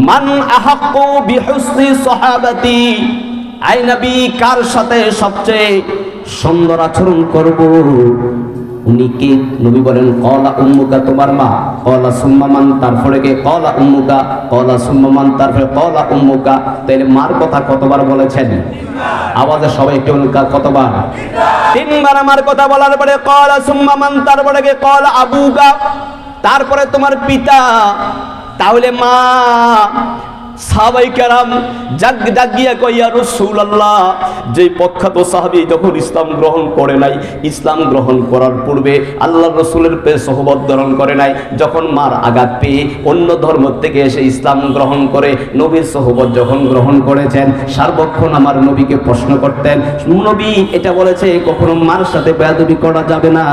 মান আহাক্কু বিহুসনি সাহাবাতি, আই নবী কার সাথে সবচেয়ে সুন্দর আচরণ করব? উনি কে? নবী বলেন ক্বালা উম্মুকা, তোমার মা। ক্বালা সুম্মা মান, তারপরে কে? ক্বালা উম্মুকা। ক্বালা সুম্মা মান, তারপরে ক্বালা উম্মুকা। তাহলে মার কথা কতবার বলেছেন? আওয়াজে সবাই একটু কতবার? তিনবার আমার কথা বলার পরে ক্বালা সুম্মা মান, তারপরে কে? ক্বালা আবুকা, তারপরে তোমার পিতা। তাহলে মা। সাহাবায়ে কেরাম জাগিয়া কয় ইয়া রাসূলুল্লাহ, যে প্রখ্যাত সাহাবী যখন ইসলাম গ্রহণ করে নাই, ইসলাম গ্রহণ করার পূর্বে আল্লাহর রাসূলের সোহবত গ্রহণ করে নাই, যখন মার আঘাত পেয়ে অন্য ধর্ম থেকে এসে ইসলাম গ্রহণ করে নবীর সোহবত যখন গ্রহণ করেছেন, সার্বক্ষণ আমার নবীকে প্রশ্ন করতেন, নবী এটা বলেছে কখনো মার সাথে বেয়াদবি করা যাবে না,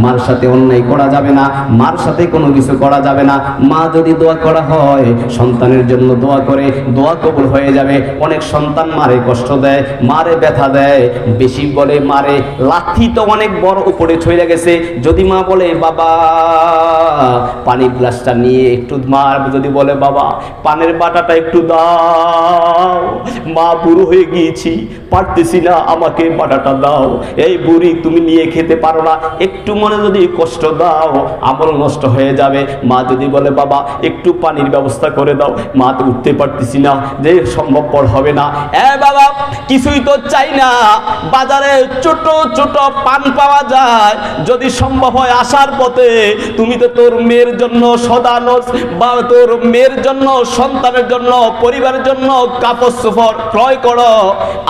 মার সাথে অন্যায় করা যাবে না, মার সাথে কোনো কিছু করা যাবে না। মা যদি দোয়া করা হয় সন্তানের জন্য দোয়া করে, দোয়া কবুল হয়ে যাবে। অনেক সন্তান মারে কষ্ট দেয়, মারে ব্যথা দেয়, বেশি বলে মারে, লাঠি তো অনেক বড় উপরে ছড়ে গেছে। যদি মা বলে বাবা পানির গ্লাসটা নিয়ে একটু, মা যদি বলে বাবা পানের বাটাটা একটু দাও, মা বুড়ো হয়ে গিয়েছি পারতেছি না, আমাকে বাটাটা দাও, এই বুড়ি তুমি নিয়ে খেতে পারো না, একটু মনে যদি কষ্ট দাও আমল নষ্ট হয়ে যাবে। মা যদি বলে বাবা একটু পানির ব্যবস্থা করে দাও, মা তো উঠতে পারতেছি না, যে সম্ভবপর হবে না, এ বাবা কিছুই তো চাই না, বাজারে ছোট ছোট পান পাওয়া যায়, যদি সম্ভব হয় আসার পথে তুমি তো তোর মেয়ের জন্য সদানস বা তোর মেয়ের জন্য, সন্তানের জন্য, পরিবারের জন্য কাপড় চোপড় ক্রয় করো,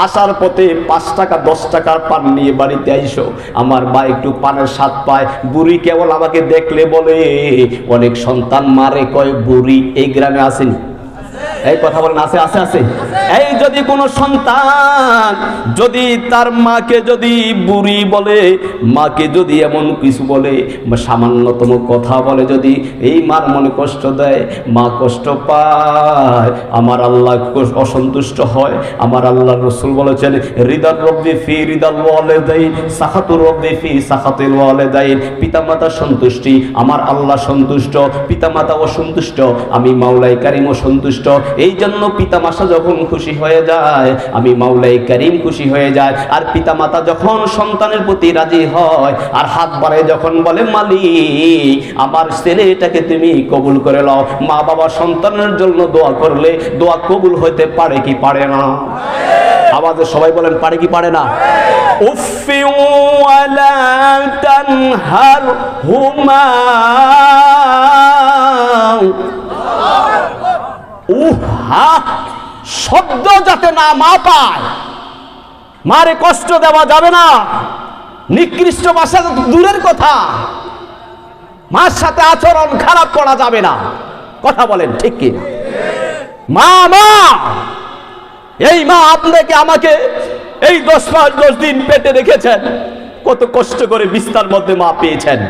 আসার পথে 5 টাকা 10 টাকার পান নিয়ে বাড়িতে আইসো, আমার মা একটু পানের স্বাদ পায়। বুড়ি কেবল আমাকে দেখলে বলে, অনেক সন্তান মারে কয় বুড়ি, এই গ্রামে আসেনি? এই কথা বলেন, আছে আছে আছে। এই যদি কোন সন্তান যদি তার মাকে যদি বুড়ি বলে, মাকে যদি এমন কিছু বলে, সামান্যতম কথা বলে, যদি এই মার মনে কষ্ট দেয়, মা কষ্ট পায়, আমার আল্লাহ অসন্তুষ্ট হয়। আমার আল্লাহর রাসূল বলেছেন রিদার রব্বি ফি রিদাল ওয়ালিদাইন, সাখাতুর রব্বি ফি সাখাতিল ওয়ালিদাইন, পিতামাতার সন্তুষ্টি আমার আল্লাহ সন্তুষ্ট, পিতামাতা অসন্তুষ্ট আমি মাওলাই কারীম অসন্তুষ্ট। এই জন্য পিতামাতা যখন খুশি হয়ে যায় আমি মাওলাই কারীম খুশি হয়ে যায়। আর পিতামাতা যখন সন্তানের প্রতি রাজি হয় আর হাত বাড়ায় যখন বলে মালিক আমার ছেলেটাকে তুমি কবুল করে নাও, মা বাবা সন্তানের জন্য দোয়া করলে দোয়া কবুল হতে পারে কি পারে না? আওয়াজে সবাই বলেন পারে কি পারে না? উফি ওয়ালা তানহার হুমা, উহা শব্দ যাতে না মা পায়, মারে কষ্ট দেওয়া যাবে না, নিকৃষ্ট ভাষা দূরের কথা, মার সাথে আচরণ খারাপ করা যাবে না। কথা বলেন ঠিক কি? মা মা এই মা আপনাকে আমাকে এই 10 মাস 10 দিন পেটে রেখেছেন, কত কষ্ট করে বিস্তার মধ্যে মা পেয়েছেন।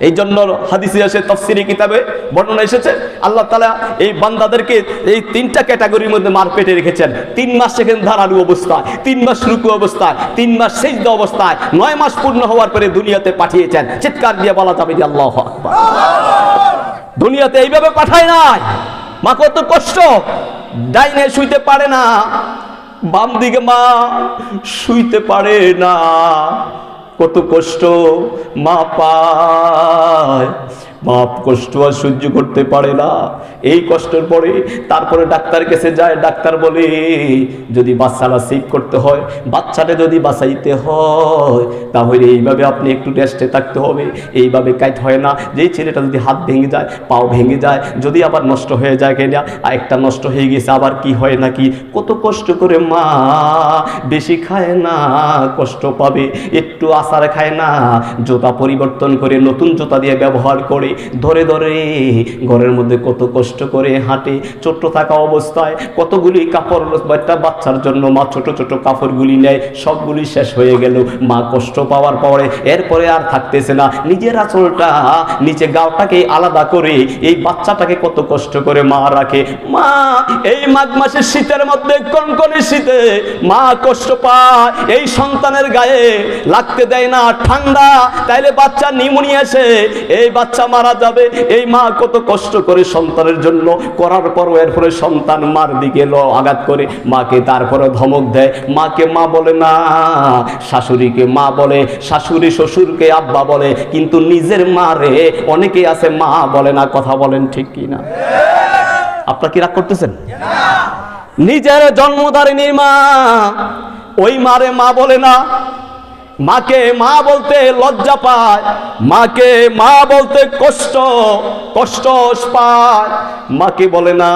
এই জন্য হাদিসে আসে, তাফসীরে কিতাবে বর্ণনা এসেছে আল্লাহ তাআলা এই বান্দাদেরকে এই 3টা ক্যাটাগরির মধ্যে মার পেটে রেখেছেন। 3 মাস সেখানে ধারালু অবস্থায়, 3 মাস রুকু অবস্থায়, 3 মাস সিজদা অবস্থায়, 9 মাস পূর্ণ হওয়ার পরে দুনিয়াতে পাঠিয়েছেন। চিৎকার দিয়ে বলা যাবে যে আল্লাহু আকবার। দুনিয়াতে এইভাবে পাঠায় নাই। মা কত কষ্ট, ডাইনে শুইতে পারে না, বাম দিকে মা শুইতে পারে না, কত কষ্ট মা পায়। মা কষ্ট আর সহ্য করতে পারে না। এই কষ্টের পরে তারপরে ডাক্তারের কাছে যায়, ডাক্তার বলে যদি বাচ্চাটা সেভ করতে হয়, বাচ্চাটা যদি বাঁচাইতে হয় তাহলে এইভাবে আপনি একটু রেস্টে থাকতে হবে, এইভাবে কাইট হয় না। যেই ছেলেটা যদি হাত ভেঙে যায়, পাও ভেঙে যায়, যদি আবার নষ্ট হয়ে যায় কিনা, আরেকটা নষ্ট হয়ে গেছে আবার কি হয় নাকি, কত কষ্ট করে মা বেশি খায় না, কষ্ট পাবে, একটু আচার খায় না, জুতা পরিবর্তন করে নতুন জুতা দিয়ে ব্যবহার করে, ধরে ধরে ঘরের মধ্যে কত কষ্ট করে হাঁটে। ছোট্ট থাকা অবস্থায় কতগুলি কাপড় একটা বাচ্চার জন্য মা ছোট ছোট কাপড়গুলি নেয়, সবগুলি শেষ হয়ে গেল। মা কষ্ট পাওয়ার পরে এরপরে আর থাকতেছে না, নিজের আঁচলটা নিচে গালটাকে আলাদা করে এই বাচ্চাটাকে কত কষ্ট করে মা রাখে। মা এই মাঘ মাসের শীতের মধ্যে কনকনে শীতে মা কষ্ট পায়, এই সন্তানের গায়ে লাগতে দেয় না ঠান্ডা, তাইলে বাচ্চা নিউমোনিয়া আসে, এই বাচ্চা মারা মারা যাবে। এই মা কত কষ্ট করে সন্তানের জন্য করার পর এরপরে সন্তান মার দিকে আঘাত করে মাকে তারপরে ধমক দেয়। মাকে মা বলে না, শাশুড়িকে মা বলে, শাশুড়ি শ্বশুরকে আব্বা বলে, কিন্তু নিজের মা রে অনেকে আছে মা বলে না। কথা বলেন ঠিক কি না? আপনারা কি রাগ করতেছেন? নিজের জন্মধারিণী মা, ওই মারে মা বলে না। মাকে মা বলতে লজ্জা পায়, মাকে মা বলতে কষ্ট পায়, মাকে বলে না।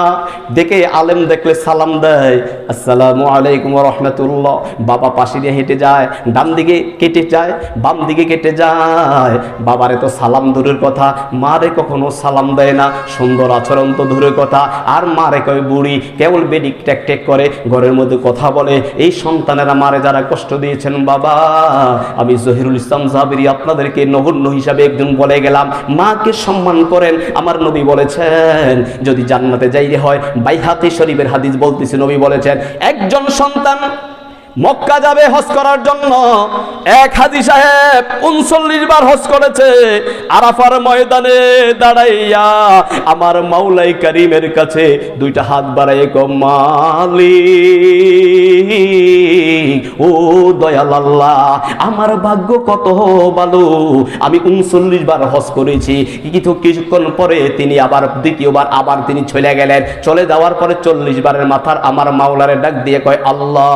দেখে আলেম দেখলে সালাম দেয়, আসসালামু আলাইকুম ওয়া রাহমাতুল্লাহ। বাবা পাশে দিয়ে হেঁটে যায়, ডান দিকে কেটে যায়, বাম দিকে কেটে যায়। বাবারে তো সালাম দূরের কথা, মারে কখনো সালাম দেয় না। সুন্দর আচরণ তো দূরের কথা, আর মারে কয় বুড়ি, কেবল বেডিক টেক টেক করে ঘরের মধ্যে কথা বলে। এই সন্তানেরা মারে যারা কষ্ট দিয়েছেন, বাবা আমি জহিরুল ইসলাম জাবিরি আপনাদেরকে নগণ্য হিসাবে একজন বলে গেলাম, মাকে সম্মান করেন। আমার নবী বলেছেন যদি জান্নাতে যাইতে হয়, বাইহাতি শরীফের হাদিস বলতেছে, নবী বলেছেন একজন সন্তান মক্কা যাবে হজ করার জন্য। এক হাজী সাহেব 39 বার হজ করেছে। আরাফার ময়দানে দাঁড়াইয়া আমার মাওলাই কারীমের কাছে দুইটা হাত বাড়াইয়া কও, মালিক ও দয়াল আল্লাহ, আমার ভাগ্য কত ভালো, আমি 39 বার হজ করেছি। কিন্তু কিছুক্ষণ পরে তিনি আবার দ্বিতীয়বার আবার তিনি চলে গেলেন। চলে যাওয়ার পরে 40 বারের মাথার আমার মাওলারে ডাক দিয়ে কয়, আল্লাহ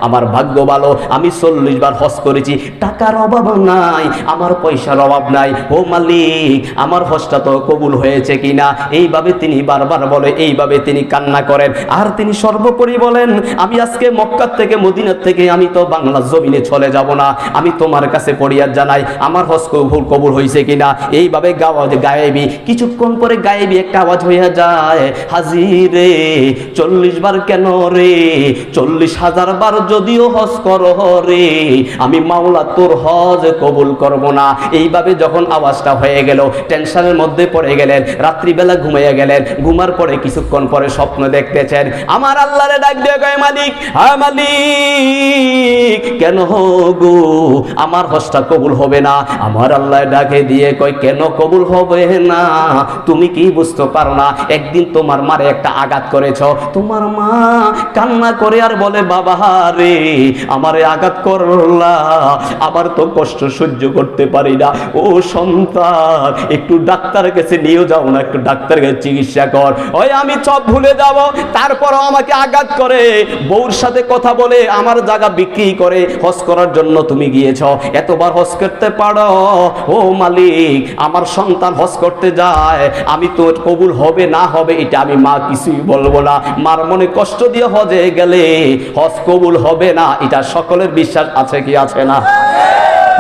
আমার ভাগ্য ভালো, আমি 40 বার হজ করেছি, টাকার অভাব নাই, আমার পয়সার অভাব নাই, ও মালিক আমার হজটা তো কবুল হয়েছে কিনা। এইভাবে তিনি বারবার বলে, এইভাবে তিনি কান্না করেন। আর তিনি সর্বোপরি বলেন, আমি আজকে মক্কার থেকে মদিনার থেকে আমি তো বাংলার জমিনে চলে যাব না, আমি তোমার কাছে ফরিয়াদ জানাই আমার হজ কবুল হয়েছে কিনা। এইভাবে গায়েবী কিছুক্ষণ পরে গায়েবী একটা আওয়াজ হইয়া যায়, হাজী রে 40 বার কেন রে, 40,000 বার যদিও হজ করো রে, আমি মাওলা তোর হজ কবুল করব না। এইভাবে যখন আওয়াজটা হয়ে গেল, টেনশনের মধ্যে পড়ে গেলেন, রাত্রিবেলা ঘুমিয়ে গেলেন। ঘুমার পরে কিছুক্ষণ পরে স্বপ্ন দেখতেছেন, আমার আল্লাহরে ডাক দিয়ে কয়, মালিক হ্যাঁ মালিক, কেন গো আমার হজটা কবুল হবে না? আমার আল্লাহ ডাকে দিয়ে কয়, কেন কবুল হবে না? তুমি কি বুঝতে পারো না? একদিন তোমার মারে একটা আঘাত করেছ, তোমার মা কান্না করে আর বলে, বাবা রে আমারে আঘাত করলা, আমার তো কষ্ট সহ্য করতে পারি না, ও সন্তান একটু ডাক্তারের কাছে নিয়ে যাও না, একটু ডাক্তারের কাছে চিকিৎসা কর। ওই আমি সব ভুলে যাব, তারপরও আমাকে আঘাত করে, বউর সাথে কথা বলে আমার জায়গা বিক্রি করে হজ করার জন্য তুমি গিয়েছ, এতবার হজ করতে পারো? ও মালিক আমার সন্তান হজ করতে যায়, আমি তো কবুল হবে না হবে এটা আমি মা কিছুই বলবো না। মার মনে কষ্ট দিয়ে হজে গেলে হজ কবুল হবে না, এটা সকলের বিশ্বাস আছে কি আছে না?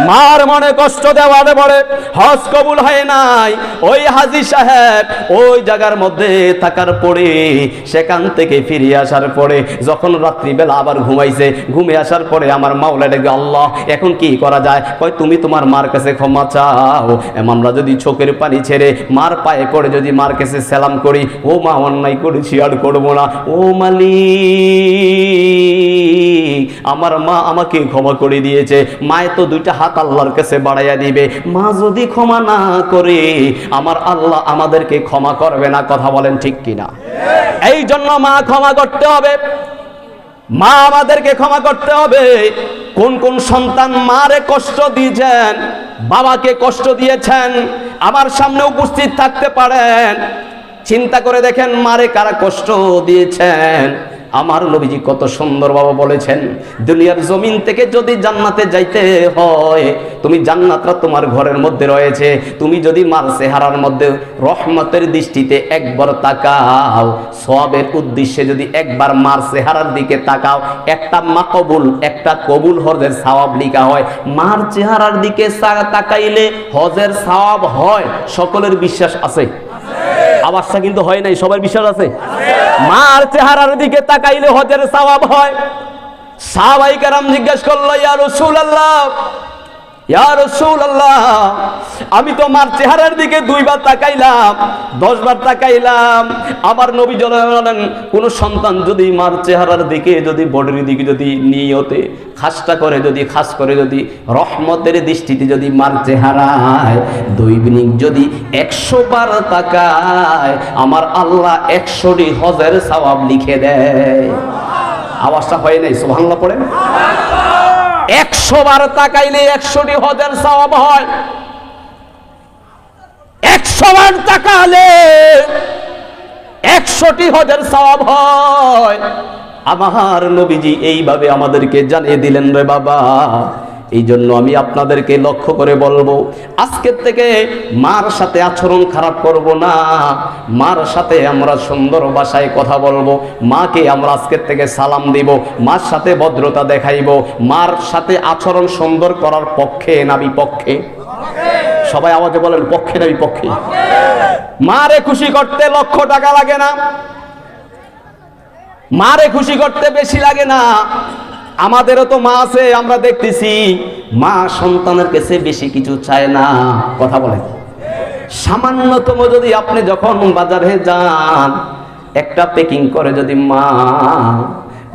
মার মনে কষ্ট দেওয়ার পরে হজ কবুল হয় নাই। ওই হাজী সাহেব ওই জায়গার মধ্যে থাকার পরে, সেখান থেকে ফিরে আসার পরে যখন রাত্রিবেলা আবার ঘুমাইছে, ঘুমে আসার পরে আমার মাওলা ডেকে, আল্লাহ এখন কি করা যায়? কয় তুমি তোমার মার কাছে ক্ষমা চাও, আমরা যদি চোখের পানি ছেড়ে মার পায়ে পড়ে যদি মার কাছে সালাম করি, ও মা অন্যায় করেছি আর করবো না, ও মালিক আমার মা আমাকে ক্ষমা করে দিয়েছে। মায়ে তো দুইটা হাত আল্লাহর কাছে বাড়াইয়া দিবে, মা যদি ক্ষমা না করে আমার আল্লাহ আমাদেরকে ক্ষমা করবে না। কথা বলেন ঠিক কিনা? এই জন্য মা ক্ষমা করতে হবে, মা আমাদেরকে ক্ষমা করতে হবে। কোন কোন সন্তান মারে কষ্ট দিয়েছেন, বাবাকে কষ্ট দিয়েছেন, আমার সামনে উপস্থিত থাকতে পারেন, চিন্তা করে দেখেন মারে কারা কষ্ট দিয়েছেন। আমার নবীজি কত সুন্দর বাবা বলেছেন, দুনিয়ার জমিন থেকে যদি জান্নাতে যাইতে হয়, তুমি জান্নাতটা তোমার ঘরের মধ্যে রয়েছে, তুমি যদি মার চেহারার মধ্যে রহমতের দৃষ্টিতে একবার তাকাও, সওয়াবের উদ্দেশ্যে যদি একবার মার চেহারার দিকে তাকাও, একটা মাকবুল একটা কবুল হজের সওয়াব লিখা হয়। মার চেহারার দিকে তাকাইলে হজের সওয়াব হয়, সকলের বিশ্বাস আছে? আওয়াজটা কিন্তু হয় নাই, সবার বিশ্বাস আছে? মার চেহারার দিকে তাকাইলে হজের সওয়াব হয়। সাহাবায়ে কেরাম জিজ্ঞেস করলো, ইয়া রাসূলুল্লাহ ইয়া রাসূলুল্লাহ, আমি তো মার চেহারার দিকে 2 বার তাকাইলাম, 10 বার তাকাইলাম। আমার নবী বলেন, কোন সন্তান যদি মার চেহারার দিকে, যদি বডির দিকে, যদি নিয়তে খাস করে যদি রহমতের দৃষ্টিতে যদি মার চেহারায় দৈনিক যদি 100 বার তাকায়, আমার আল্লাহ 100টি হজের সওয়াব লিখে দেয়। আওয়াজটা হয় নাই? সুবহানাল্লাহ পড়েন। 100 বার তাকাইলে 100টি হজের সওয়াব হয়। 100 বার তাকালে 100টি হজের সওয়াব হয়। আমার নবীজি এইভাবে আমাদেরকে জানিয়ে দিলেন রে বাবা। এই জন্য আমি আপনাদেরকে লক্ষ্য করে বলবো, আজকের থেকে মার সাথে আচরণ খারাপ করব না, মার সাথে আমরা সুন্দর ভাষায় কথা বলবো, মাকে আমরা আজকের থেকে সালাম দিব, মার সাথে ভদ্রতা দেখাইব। মার সাথে আচরণ সুন্দর করার পক্ষে না বিপক্ষে? সবাই আওয়াজে বলেন, পক্ষে না বিপক্ষে? মারে খুশি করতে লক্ষ টাকা লাগে না, মারে খুশি করতে বেশি লাগে না। আমাদেরও তো মা আছে, আমরা দেখতেছি মা সন্তানের কাছে বেশি কিছু চায় না। কথা বলেন, সামান্যতম যদি আপনি যখন বাজারে যান, একটা প্যাকিং করে যদি মা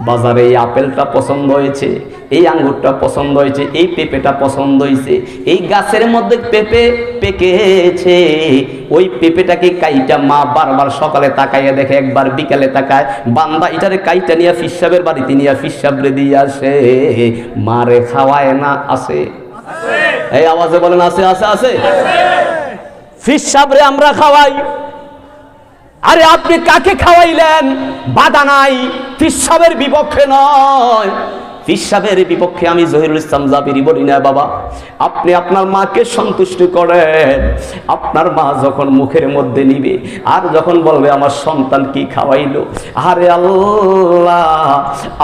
বাজারে এই আপেলটা পছন্দ হয়েছে, এই আঙ্গুরটা পছন্দ হয়েছে, এই পেঁপেটা পছন্দ হয়েছে, এই গাছের মধ্যে পেঁপে পেকেছে, ওই পেঁপেটাকে কাইটা মা বারবার সকালে তাকাইয়া দেখে, একবার বিকালে তাকায়, বান্দা এটারে কাইটা নিয়ে ফিসাবের বাড়িতে নিয়ে ফিসাবরে দিয়ে আসে, মারে খাওয়ায় না? আছে? এই আওয়াজে বলেন, আছে আছে আছে। ফিসাবরে আমরা খাওয়াই। আরে আপনি কাকে খাওয়াইলেন? বাধা নাই, ফিসাবের বিপক্ষে নয়। ফিসাবের বিপক্ষে আমি জহিরুল ইসলাম জাবিরি বলি না বাবা। আপনি আপনার মাকে সন্তুষ্ট করেন। আপনার মা যখন মুখের মধ্যে নিবে আর যখন বলবে আমার সন্তান কি খাওয়াইলো, আরে আল্লাহ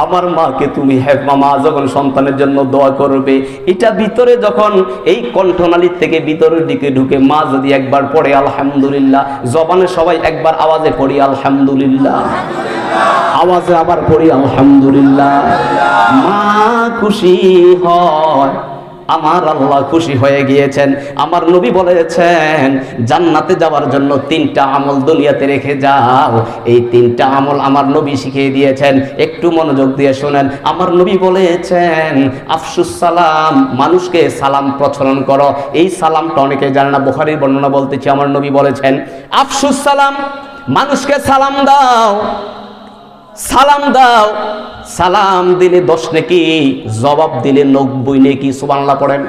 আমার মাকে তুমি মা যখন সন্তানের জন্য দোয়া করবে, এটা ভিতরে যখন এই কণ্ঠনালীর থেকে ভিতরের দিকে ঢুকে, মা যদি একবার পড়ে আলহামদুলিল্লাহ, জবানে সবাই একবার আওয়াজে পড়ি আলহামদুলিল্লাহ, আওয়াজে আবার পড়ি আলহামদুলিল্লাহ, মা খুশি হয়, আমার আল্লাহ খুশি হয়ে গিয়েছেন। আমার নবী বলেছেন, জান্নাতে যাওয়ার জন্য 3টা আমল দুনিয়াতে রেখে যাও। এই 3টা আমল আমার নবী শিখিয়ে দিয়েছেন। একটু মনোযোগ দিয়ে শুনেন। আমার নবী বলেছেন, আফসুস সালাম, মানুষকে সালাম প্রচলন করো। এই সালামটা অনেকে জানে না, বুখারীর বর্ণনা বলতেছি। আমার নবী বলেছেন, আফসুস সালাম, মানুষকে সালাম দাও, সালাম দাও। সালাম দিলে 10 নেকি, জবাব দিলে 90 নেকি। সুবহানাল্লাহ পড়েন।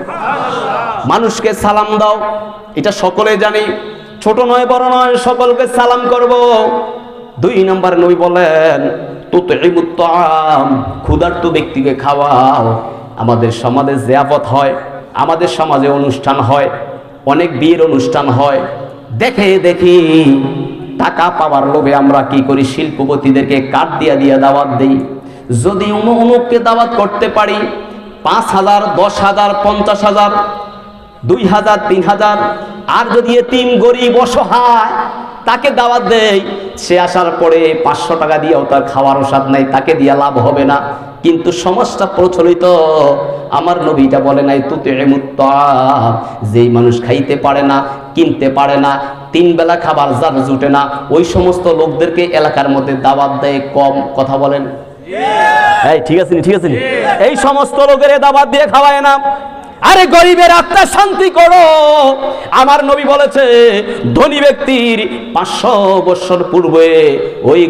মানুষকে সালাম দাও, এটা সকলে জানি, ছোট নয় বড় নয়, সকলকে সালাম করব। 2 নম্বর নবী বলেন, তুতইমুত তাআম, ক্ষুধার্ত ব্যক্তিকে খাওয়াও। আমাদের সমাজে জিয়াফত হয়, আমাদের সমাজে অনুষ্ঠান হয়, অনেক বিয়ের অনুষ্ঠান হয়, দেখি টাকা পাওয়ার লোভে আমরা কি করি, শিল্পপতিদেরকে কার্ড দিয়া দাওয়াত দেই। যদি অমুককে দাওয়াত করতে পারি, 5,000, 10,000, 50,000, 2,000, 3,000, আর যদি এতিম গরিব অসহায় তাকে দাওয়াত দেই, সে আসার পরে 500 টাকা দিয়েও তার খাওয়ার ওষুধ নাই, তাকে দিয়া লাভ হবে না। কিন্তু সমাজটা প্রচলিত, আমার নবীটা বলে নাই তুতইমুত তাআম, যেই মানুষ খাইতে পারে না, কিনতে পারে না, 3 বেলা খাবার যার জুটে না, ওই সমস্ত লোকদেরকে এলাকার মধ্যে দাওয়াত দেয় কম। কথা বলেন, এই ঠিক আছে ঠিক আছে, এই সমস্ত লোকের দাওয়াত দিয়ে খাওয়ায় না। আরে গরিবের আত্মা শান্তি করো। আমার নবী বলেছে, ধনী ব্যক্তির 500 বছর পূর্বে ওই